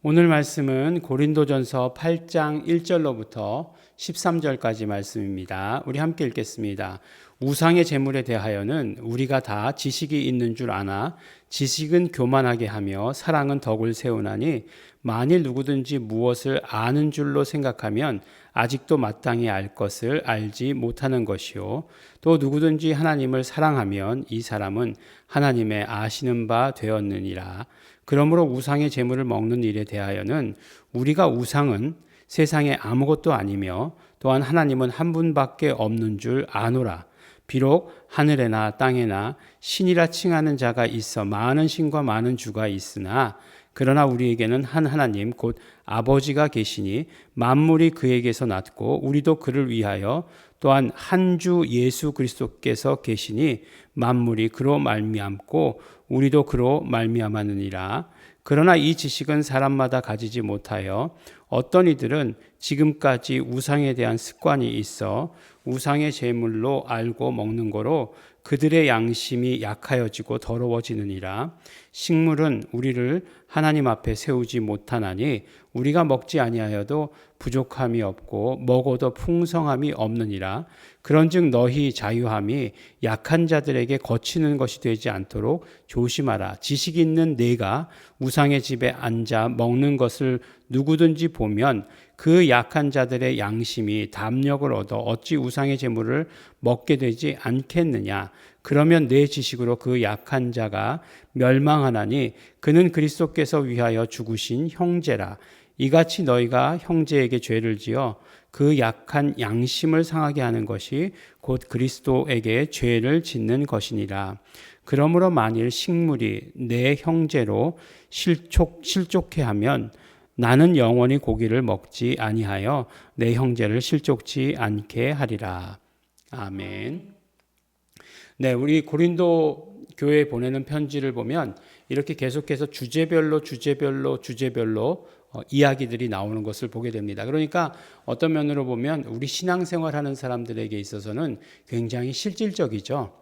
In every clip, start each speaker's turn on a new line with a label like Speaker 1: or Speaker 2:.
Speaker 1: 오늘 말씀은 고린도전서 8장 1절로부터 13절까지 말씀입니다. 우리 함께 읽겠습니다. 우상의 제물에 대하여는 우리가 다 지식이 있는 줄 아나 지식은 교만하게 하며 사랑은 덕을 세우나니 만일 누구든지 무엇을 아는 줄로 생각하면 아직도 마땅히 알 것을 알지 못하는 것이요 또 누구든지 하나님을 사랑하면 이 사람은 하나님의 아시는 바 되었느니라. 그러므로 우상의 제물을 먹는 일에 대하여는 우리가 우상은 세상에 아무것도 아니며 또한 하나님은 한 분밖에 없는 줄 아노라. 비록 하늘에나 땅에나 신이라 칭하는 자가 있어 많은 신과 많은 주가 있으나 그러나 우리에게는 한 하나님 곧 아버지가 계시니 만물이 그에게서 났고 우리도 그를 위하여 또한 한 주 예수 그리스도께서 계시니 만물이 그로 말미암고 우리도 그로 말미암았느니라. 그러나 이 지식은 사람마다 가지지 못하여 어떤 이들은 지금까지 우상에 대한 습관이 있어 우상의 제물로 알고 먹는 거로 그들의 양심이 약하여지고 더러워지느니라. 식물은 우리를 하나님 앞에 세우지 못하나니 우리가 먹지 아니하여도 부족함이 없고 먹어도 풍성함이 없느니라. 그런즉 너희 자유함이 약한 자들에게 거치는 것이 되지 않도록 조심하라. 지식 있는 내가 우상의 집에 앉아 먹는 것을 누구든지 보면 그 약한 자들의 양심이 담력을 얻어 어찌 우상의 제물을 먹게 되지 않겠느냐. 그러면 내 지식으로 그 약한 자가 멸망하나니 그는 그리스도께서 위하여 죽으신 형제라. 이같이 너희가 형제에게 죄를 지어 그 약한 양심을 상하게 하는 것이 곧 그리스도에게 죄를 짓는 것이니라. 그러므로 만일 식물이 내 형제로 실족해 하면 나는 영원히 고기를 먹지 아니하여 내 형제를 실족지 않게 하리라. 아멘. 네, 우리 고린도 교회에 보내는 편지를 보면 이렇게 계속해서 주제별로 이야기들이 나오는 것을 보게 됩니다. 그러니까 어떤 면으로 보면 우리 신앙생활하는 사람들에게 있어서는 굉장히 실질적이죠.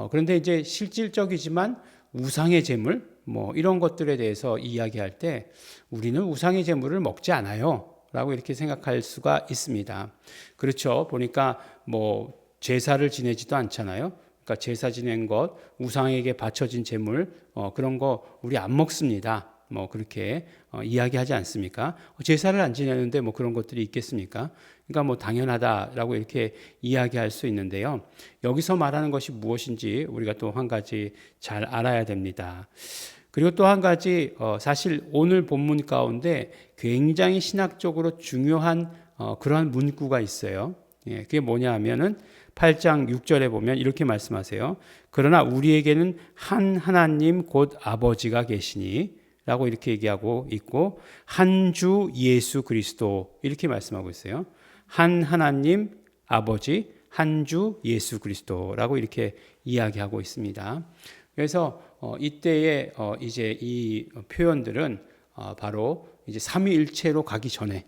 Speaker 1: 그런데 이제 실질적이지만 우상의 제물 이런 것들에 대해서 이야기할 때 우리는 우상의 제물을 먹지 않아요 라고 이렇게 생각할 수가 있습니다. 그렇죠. 보니까 제사를 지내지도 않잖아요. 그러니까 제사 지낸 것, 우상에게 바쳐진 제물 그런 거 우리 안 먹습니다. 그렇게 이야기하지 않습니까? 제사를 안 지내는데 그런 것들이 있겠습니까? 그러니까 당연하다라고 이렇게 이야기할 수 있는데요. 여기서 말하는 것이 무엇인지 우리가 또 한 가지 잘 알아야 됩니다. 그리고 또 한 가지 사실 오늘 본문 가운데 굉장히 신학적으로 중요한 그러한 문구가 있어요. 그게 뭐냐 하면은 8장 6절에 보면 이렇게 말씀하세요. 그러나 우리에게는 한 하나님 곧 아버지가 계시니 라고 이렇게 얘기하고 있고 한 주 예수 그리스도 이렇게 말씀하고 있어요. 한 하나님 아버지 한 주 예수 그리스도라고 이렇게 이야기하고 있습니다. 그래서 이때에 이제 이 표현들은 바로 이제 삼위일체로 가기 전에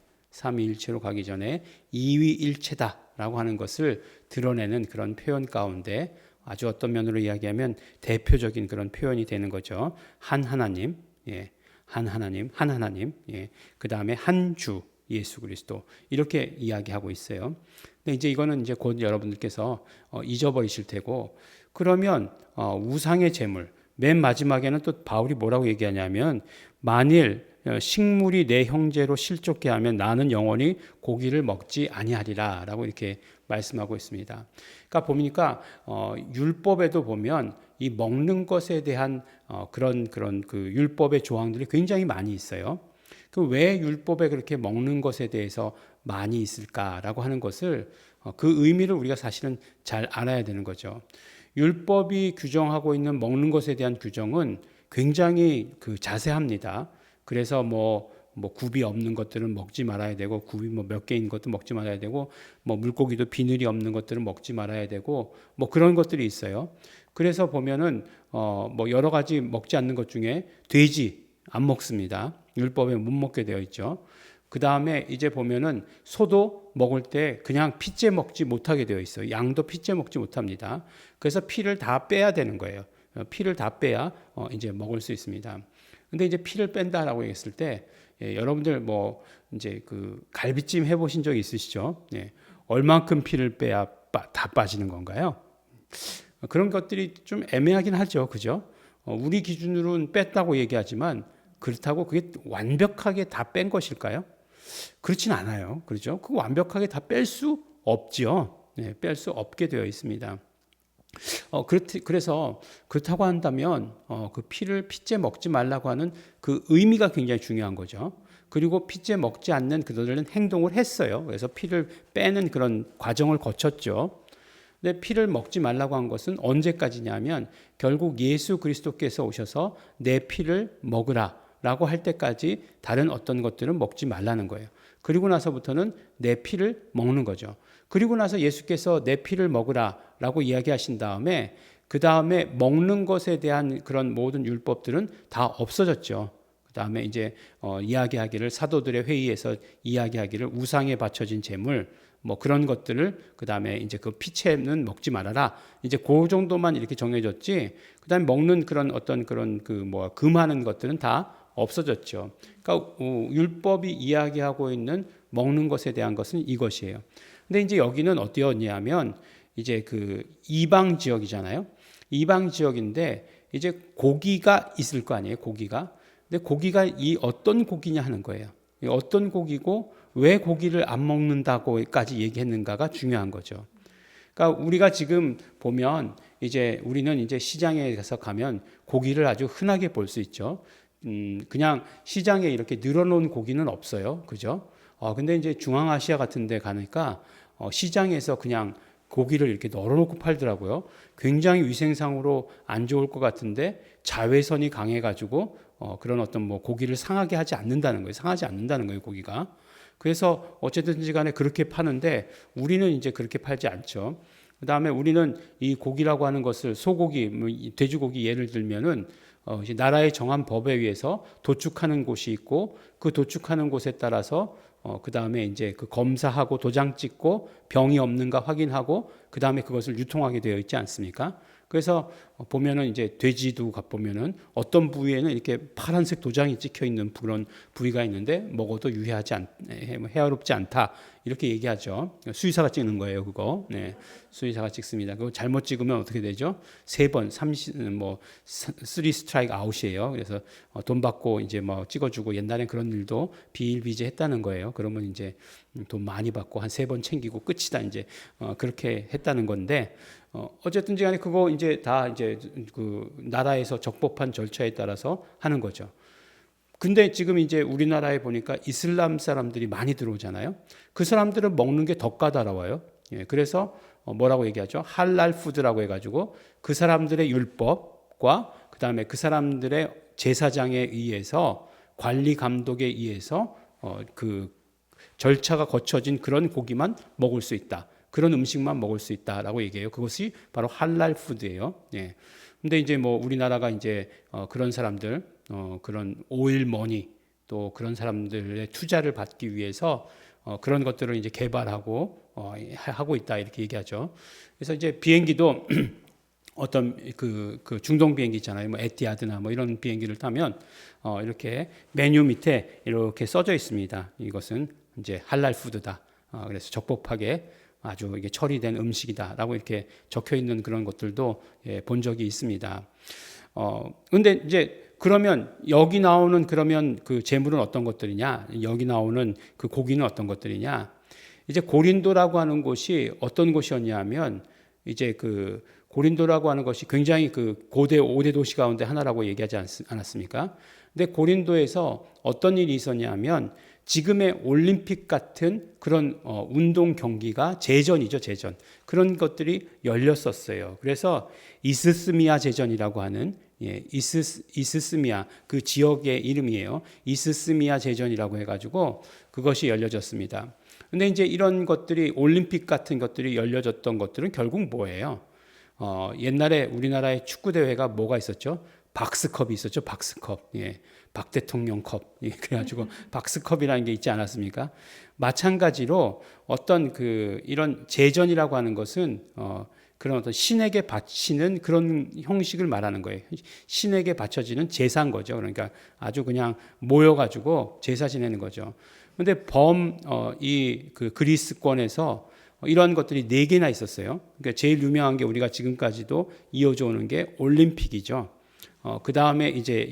Speaker 1: 이위일체다라고 하는 것을 드러내는 그런 표현 가운데 아주 어떤 면으로 이야기하면 대표적인 그런 표현이 되는 거죠. 한 하나님, 한 하나님, 그 다음에 한 주 예수 그리스도 이렇게 이야기하고 있어요. 근데 이제 이거는 이제 곧 여러분들께서 잊어버리실 테고 그러면 우상의 제물 맨 마지막에는 또 바울이 뭐라고 얘기하냐면 만일 식물이 내 형제로 실족해 하면 나는 영원히 고기를 먹지 아니하리라 라고 이렇게 말씀하고 있습니다. 그러니까 보니까 율법에도 보면 이 먹는 것에 대한 그런 그 율법의 조항들이 굉장히 많이 있어요. 그 왜 율법에 그렇게 먹는 것에 대해서 많이 있을까라고 하는 것을 그 의미를 우리가 사실은 잘 알아야 되는 거죠. 율법이 규정하고 있는 먹는 것에 대한 규정은 굉장히 자세합니다. 그래서 굽이 없는 것들은 먹지 말아야 되고 굽이 몇 개인 것도 먹지 말아야 되고 물고기도 비늘이 없는 것들은 먹지 말아야 되고 그런 것들이 있어요. 그래서 보면은 여러 가지 먹지 않는 것 중에 돼지 안 먹습니다. 율법에 못 먹게 되어 있죠. 그 다음에 이제 보면은 소도 먹을 때 그냥 피째 먹지 못하게 되어 있어요. 양도 피째 먹지 못합니다. 그래서 피를 다 빼야 되는 거예요. 피를 다 빼야 이제 먹을 수 있습니다. 근데 이제 피를 뺀다라고 했을 때 여러분들 뭐 이제 그 갈비찜 해보신 적 있으시죠? 얼만큼 피를 빼야 다 빠지는 건가요? 그런 것들이 좀 애매하긴 하죠, 그죠? 우리 기준으로는 뺐다고 얘기하지만 그렇다고 그게 완벽하게 다 뺀 것일까요? 그렇진 않아요, 그렇죠? 그 완벽하게 다 뺄 수 없지요. 뺄 수 없게 되어 있습니다. 그래서 그렇다고 한다면 그 피째 먹지 말라고 하는 그 의미가 굉장히 중요한 거죠. 그리고 피째 먹지 않는 그들은 행동을 했어요. 그래서 피를 빼는 그런 과정을 거쳤죠. 근데 피를 먹지 말라고 한 것은 언제까지냐면 결국 예수 그리스도께서 오셔서 내 피를 먹으라 라고 할 때까지 다른 어떤 것들은 먹지 말라는 거예요. 그리고 나서부터는 내 피를 먹는 거죠. 그리고 나서 예수께서 내 피를 먹으라 라고 이야기하신 다음에 그 다음에 먹는 것에 대한 그런 모든 율법들은 다 없어졌죠. 그 다음에 이제 이야기하기를 사도들의 회의에서 이야기하기를 우상에 바쳐진 제물 뭐 그런 것들을 그 다음에 이제 그 피채는 먹지 말아라. 이제 그 정도만 이렇게 정해졌지. 그 다음에 먹는 그런 어떤 그런 금하는 것들은 다 없어졌죠. 그러니까 율법이 이야기하고 있는 먹는 것에 대한 것은 이것이에요. 근데 이제 여기는 어디였냐면 이제 그 이방 지역이잖아요. 이방 지역인데 이제 고기가 있을 거 아니에요. 고기가. 근데 고기가 이 어떤 고기냐 하는 거예요. 어떤 고기고 왜 고기를 안 먹는다고까지 얘기했는가가 중요한 거죠. 그러니까 우리가 지금 보면 이제 우리는 이제 시장에 가서 가면 고기를 아주 흔하게 볼 수 있죠. 그냥 시장에 이렇게 늘어놓은 고기는 없어요. 그죠? 근데 이제 중앙아시아 같은 데 가니까 시장에서 그냥 고기를 이렇게 널어놓고 팔더라고요. 굉장히 위생상으로 안 좋을 것 같은데 자외선이 강해가지고 그런 어떤 뭐 고기를 상하게 하지 않는다는 거예요. 상하지 않는다는 거예요, 고기가. 그래서 어쨌든지 간에 그렇게 파는데 우리는 이제 그렇게 팔지 않죠. 그 다음에 우리는 이 고기라고 하는 것을 소고기, 돼지고기 예를 들면은 이제 나라의 정한 법에 의해서 도축하는 곳이 있고 그 도축하는 곳에 따라서 그 다음에 이제 그 검사하고 도장 찍고 병이 없는가 확인하고 그 다음에 그것을 유통하게 되어 있지 않습니까? 그래서 보면은 이제 돼지도 보면은 어떤 부위에는 이렇게 파란색 도장이 찍혀 있는 그런 부위가 있는데 먹어도 해롭지 않다 이렇게 얘기하죠. 수의사가 찍는 거예요, 그거. 네, 수의사가 찍습니다. 그거 잘못 찍으면 어떻게 되죠? 3번, 3 스트라이크 아웃이에요. 그래서 돈 받고 이제 뭐 찍어주고 옛날엔 그런 일도 비일비재했다는 거예요. 그러면 이제 돈 많이 받고 한 3번 챙기고 끝이다 이제 그렇게 했다는 건데. 어쨌든지 간에 그거 이제 다 이제 그 나라에서 적법한 절차에 따라서 하는 거죠. 근데 지금 이제 우리나라에 보니까 이슬람 사람들이 많이 들어오잖아요. 그 사람들은 먹는 게 더 까다로워요. 그래서 뭐라고 얘기하죠? 할랄 푸드라고 해가지고 그 사람들의 율법과 그 다음에 그 사람들의 제사장에 의해서 관리 감독에 의해서 그 절차가 거쳐진 그런 고기만 먹을 수 있다. 그런 음식만 먹을 수 있다라고 얘기해요. 그것이 바로 할랄 푸드예요. 예. 근데 이제 뭐 우리나라가 이제 그런 사람들, 그런 오일 머니 또 그런 사람들의 투자를 받기 위해서 그런 것들을 이제 개발하고 하고 있다 이렇게 얘기하죠. 그래서 이제 비행기도 어떤 그 중동 비행기 있잖아요. 뭐 에티하드나 뭐 이런 비행기를 타면 이렇게 메뉴 밑에 이렇게 써져 있습니다. 이것은 이제 할랄 푸드다. 그래서 적법하게 아주 이게 처리된 음식이다라고 이렇게 적혀 있는 그런 것들도 본 적이 있습니다. 근데 이제 그러면 여기 나오는 그러면 그 재물은 어떤 것들이냐? 여기 나오는 그 고기는 어떤 것들이냐? 이제 고린도라고 하는 곳이 어떤 곳이었냐면 이제 그 고린도라고 하는 것이 굉장히 그 고대 5대 도시 가운데 하나라고 얘기하지 않았습니까? 근데 고린도에서 어떤 일이 있었냐면 지금의 올림픽 같은 그런 운동 경기가 제전이죠, 제전. 그런 것들이 열렸었어요. 그래서 이스스미아 제전이라고 하는 이스스미아 그 지역의 이름이에요. 이스스미아 제전이라고 해가지고 그것이 열려졌습니다. 근데 이제 이런 것들이 올림픽 같은 것들이 열려졌던 것들은 결국 뭐예요? 옛날에 우리나라의 축구 대회가 뭐가 있었죠? 박스컵이 있었죠. 박스컵. 박 대통령컵. 그래가지고 박스컵이라는 게 있지 않았습니까? 마찬가지로 어떤 이런 제전이라고 하는 것은 그런 어떤 신에게 바치는 그런 형식을 말하는 거예요. 신에게 바쳐지는 제사인 거죠. 그러니까 아주 그냥 모여가지고 제사 지내는 거죠. 근데 그 그리스권에서 이런 것들이 4개나 있었어요. 그러니까 제일 유명한 게 우리가 지금까지도 이어져 오는 게 올림픽이죠. 그 다음에 이제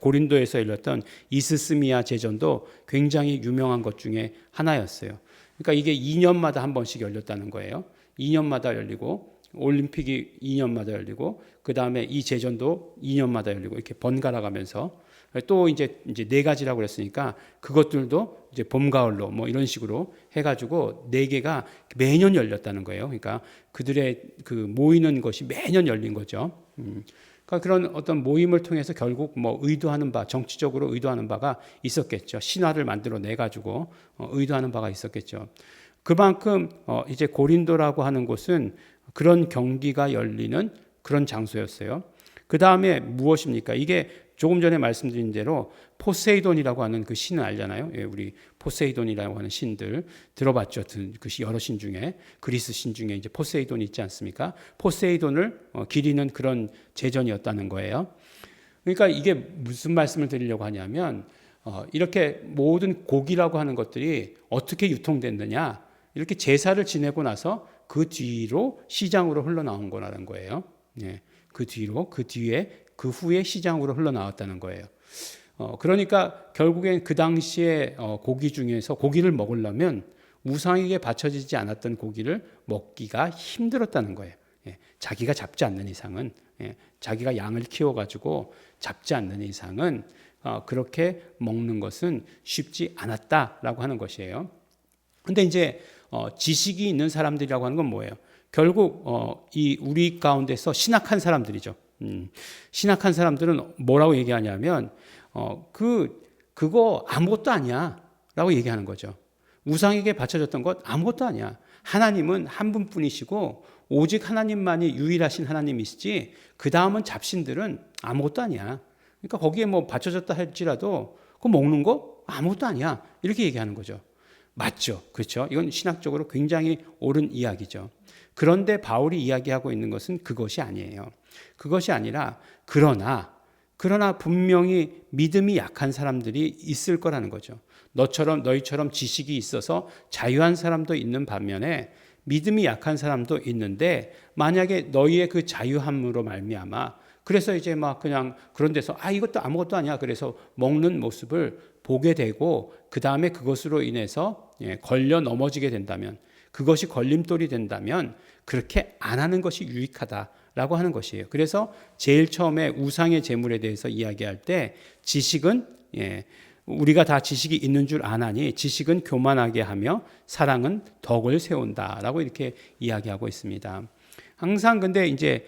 Speaker 1: 고린도에서 열렸던 이스스미아 제전도 굉장히 유명한 것 중에 하나였어요. 그러니까 이게 2년마다 한 번씩 열렸다는 거예요. 2년마다 열리고 올림픽이 2년마다 열리고 그 다음에 이 제전도 2년마다 열리고 이렇게 번갈아 가면서 또 이제 4가지라고 그랬으니까 그것들도 이제 봄, 가을로 뭐 이런 식으로 해가지고 4개가 매년 열렸다는 거예요. 그러니까 그들의 그 모이는 것이 매년 열린 거죠. 그러니까 그런 어떤 모임을 통해서 결국 뭐 의도하는 바, 정치적으로 의도하는 바가 있었겠죠. 신화를 만들어 내 가지고 의도하는 바가 있었겠죠. 그만큼 이제 고린도라고 하는 곳은 그런 경기가 열리는 그런 장소였어요. 그 다음에 무엇입니까? 이게 조금 전에 말씀드린 대로 포세이돈이라고 하는 그 신을 알잖아요. 예, 우리 포세이돈이라고 하는 신들 들어봤죠. 그 여러 신 중에 그리스 신 중에 이제 포세이돈이 있지 않습니까? 포세이돈을 기리는 그런 제전이었다는 거예요. 그러니까 이게 무슨 말씀을 드리려고 하냐면 이렇게 모든 고기라고 하는 것들이 어떻게 유통됐느냐? 이렇게 제사를 지내고 나서 그 뒤로 시장으로 흘러나온 거라는 거예요. 예, 그 뒤에 그 후에 시장으로 흘러나왔다는 거예요. 그러니까 결국엔 그 당시에 고기 중에서 고기를 먹으려면 우상에게 바쳐지지 않았던 고기를 먹기가 힘들었다는 거예요. 예, 자기가 잡지 않는 이상은, 자기가 양을 키워가지고 잡지 않는 이상은 그렇게 먹는 것은 쉽지 않았다라고 하는 것이에요. 근데 이제 지식이 있는 사람들이라고 하는 건 뭐예요? 결국 우리 가운데서 신학한 사람들이죠. 신학한 사람들은 뭐라고 얘기하냐면 그거 아무것도 아니야 라고 얘기하는 거죠. 우상에게 바쳐졌던 것 아무것도 아니야. 하나님은 한 분뿐이시고 오직 하나님만이 유일하신 하나님이시지 그 다음은 잡신들은 아무것도 아니야. 그러니까 거기에 뭐 바쳐졌다 할지라도 그거 먹는 거 아무것도 아니야 이렇게 얘기하는 거죠. 맞죠. 그렇죠. 이건 신학적으로 굉장히 옳은 이야기죠. 그런데 바울이 이야기하고 있는 것은 그것이 아니에요. 그것이 아니라 그러나 분명히 믿음이 약한 사람들이 있을 거라는 거죠. 너희처럼 지식이 있어서 자유한 사람도 있는 반면에 믿음이 약한 사람도 있는데 만약에 너희의 그 자유함으로 말미암아 그래서 이제 막 그냥 그런 데서 이것도 아무것도 아니야 그래서 먹는 모습을 보게 되고 그 다음에 그것으로 인해서 걸려 넘어지게 된다면 그것이 걸림돌이 된다면 그렇게 안 하는 것이 유익하다라고 하는 것이에요. 그래서 제일 처음에 우상의 제물에 대해서 이야기할 때 지식은 우리가 다 지식이 있는 줄 아나니 지식은 교만하게 하며 사랑은 덕을 세운다라고 이렇게 이야기하고 있습니다. 항상 근데 이제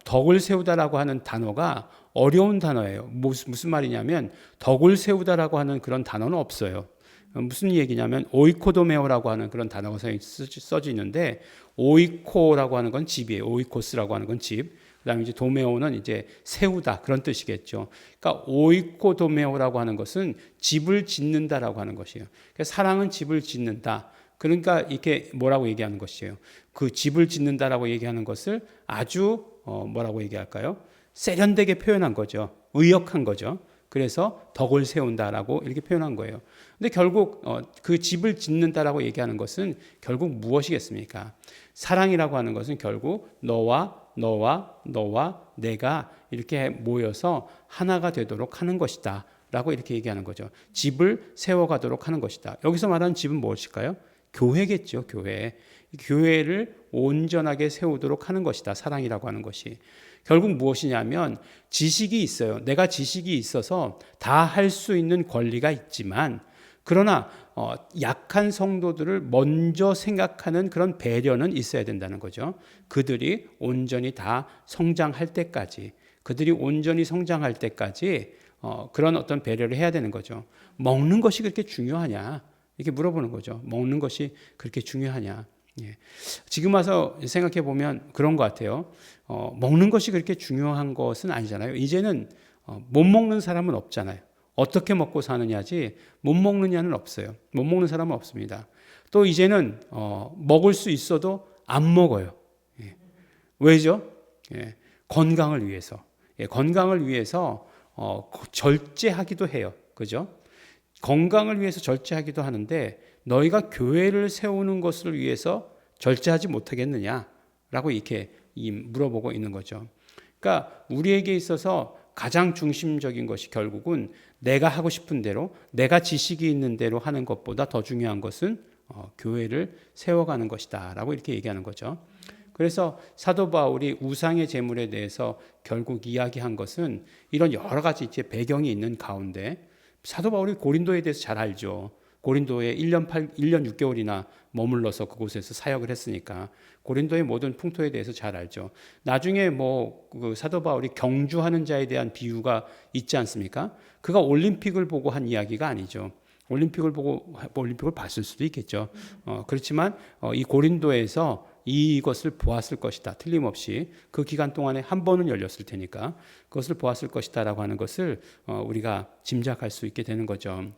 Speaker 1: 덕을 세우다라고 하는 단어가 어려운 단어예요. 무슨 말이냐면 덕을 세우다라고 하는 그런 단어는 없어요. 무슨 얘기냐면 오이코도메오라고 하는 그런 단어가 써져 있는데 오이코라고 하는 건 집이에요. 오이코스라고 하는 건 집. 그다음에 이제 도메오는 이제 세우다 그런 뜻이겠죠. 그러니까 오이코도메오라고 하는 것은 집을 짓는다라고 하는 것이에요. 그러니까 사랑은 집을 짓는다. 그러니까 이렇게 뭐라고 얘기하는 것이에요. 그 집을 짓는다라고 얘기하는 것을 아주 뭐라고 얘기할까요? 세련되게 표현한 거죠. 의역한 거죠. 그래서 덕을 세운다라고 이렇게 표현한 거예요. 근데 결국 그 집을 짓는다라고 얘기하는 것은 결국 무엇이겠습니까? 사랑이라고 하는 것은 결국 너와 내가 이렇게 모여서 하나가 되도록 하는 것이다 라고 이렇게 얘기하는 거죠. 집을 세워가도록 하는 것이다. 여기서 말하는 집은 무엇일까요? 교회겠죠. 교회를 온전하게 세우도록 하는 것이다. 사랑이라고 하는 것이. 결국 무엇이냐면 지식이 있어요. 내가 지식이 있어서 다 할 수 있는 권리가 있지만 그러나 약한 성도들을 먼저 생각하는 그런 배려는 있어야 된다는 거죠. 그들이 온전히 다 성장할 때까지 그런 어떤 배려를 해야 되는 거죠. 먹는 것이 그렇게 중요하냐? 이렇게 물어보는 거죠. 먹는 것이 그렇게 중요하냐? 예. 지금 와서 생각해 보면 그런 것 같아요. 먹는 것이 그렇게 중요한 것은 아니잖아요. 이제는 못 먹는 사람은 없잖아요. 어떻게 먹고 사느냐지 못 먹느냐는 없어요. 못 먹는 사람은 없습니다. 또 이제는 먹을 수 있어도 안 먹어요. 예. 왜죠? 예, 건강을 위해서. 예, 건강을 위해서 절제하기도 해요. 그죠? 건강을 위해서 절제하기도 하는데 너희가 교회를 세우는 것을 위해서 절제하지 못하겠느냐라고 이렇게 물어보고 있는 거죠. 그러니까 우리에게 있어서 가장 중심적인 것이 결국은 내가 하고 싶은 대로, 내가 지식이 있는 대로 하는 것보다 더 중요한 것은 교회를 세워가는 것이다라고 이렇게 얘기하는 거죠. 그래서 사도 바울이 우상의 제물에 대해서 결국 이야기한 것은 이런 여러 가지 이제 배경이 있는 가운데 사도 바울이 고린도에 대해서 잘 알죠. 고린도에 1년 6개월이나 머물러서 그곳에서 사역을 했으니까 고린도의 모든 풍토에 대해서 잘 알죠. 나중에 그 사도 바울이 경주하는 자에 대한 비유가 있지 않습니까? 그가 올림픽을 보고 한 이야기가 아니죠. 올림픽을 봤을 수도 있겠죠. 그렇지만 이 고린도에서 이것을 보았을 것이다. 틀림없이 그 기간 동안에 한 번은 열렸을 테니까 그것을 보았을 것이다라고 하는 것을 우리가 짐작할 수 있게 되는 거죠.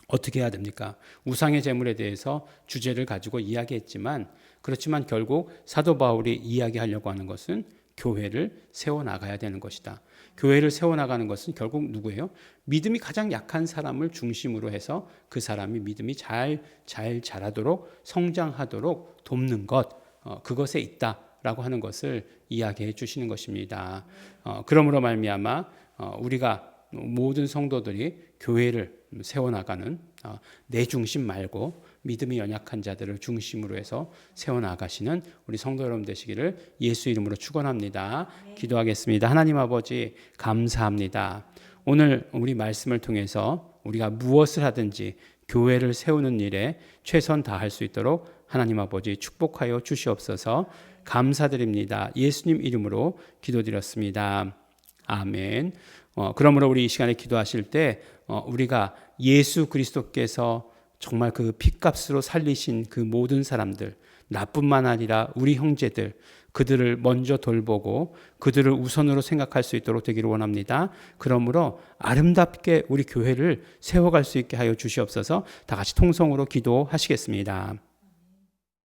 Speaker 1: 어떻게 해야 됩니까? 우상의 제물에 대해서 주제를 가지고 이야기했지만 그렇지만 결국 사도 바울이 이야기하려고 하는 것은 교회를 세워나가야 되는 것이다. 교회를 세워나가는 것은 결국 누구예요? 믿음이 가장 약한 사람을 중심으로 해서 그 사람이 믿음이 잘 자라도록 성장하도록 돕는 것, 그것에 있다라고 하는 것을 이야기해 주시는 것입니다. 그러므로 말미암아 우리가 모든 성도들이 교회를 세워나가는 내 중심 말고 믿음이 연약한 자들을 중심으로 해서 세워나가시는 우리 성도 여러분 되시기를 예수 이름으로 축원합니다. 기도하겠습니다. 하나님 아버지 감사합니다. 오늘 우리 말씀을 통해서 우리가 무엇을 하든지 교회를 세우는 일에 최선 다할 수 있도록 하나님 아버지 축복하여 주시옵소서. 감사드립니다. 예수님 이름으로 기도드렸습니다. 아멘. 그러므로 우리 이 시간에 기도하실 때 우리가 예수 그리스도께서 정말 그 핏값으로 살리신 그 모든 사람들, 나뿐만 아니라 우리 형제들, 그들을 먼저 돌보고 그들을 우선으로 생각할 수 있도록 되기를 원합니다. 그러므로 아름답게 우리 교회를 세워갈 수 있게 하여 주시옵소서. 다 같이 통성으로 기도하시겠습니다.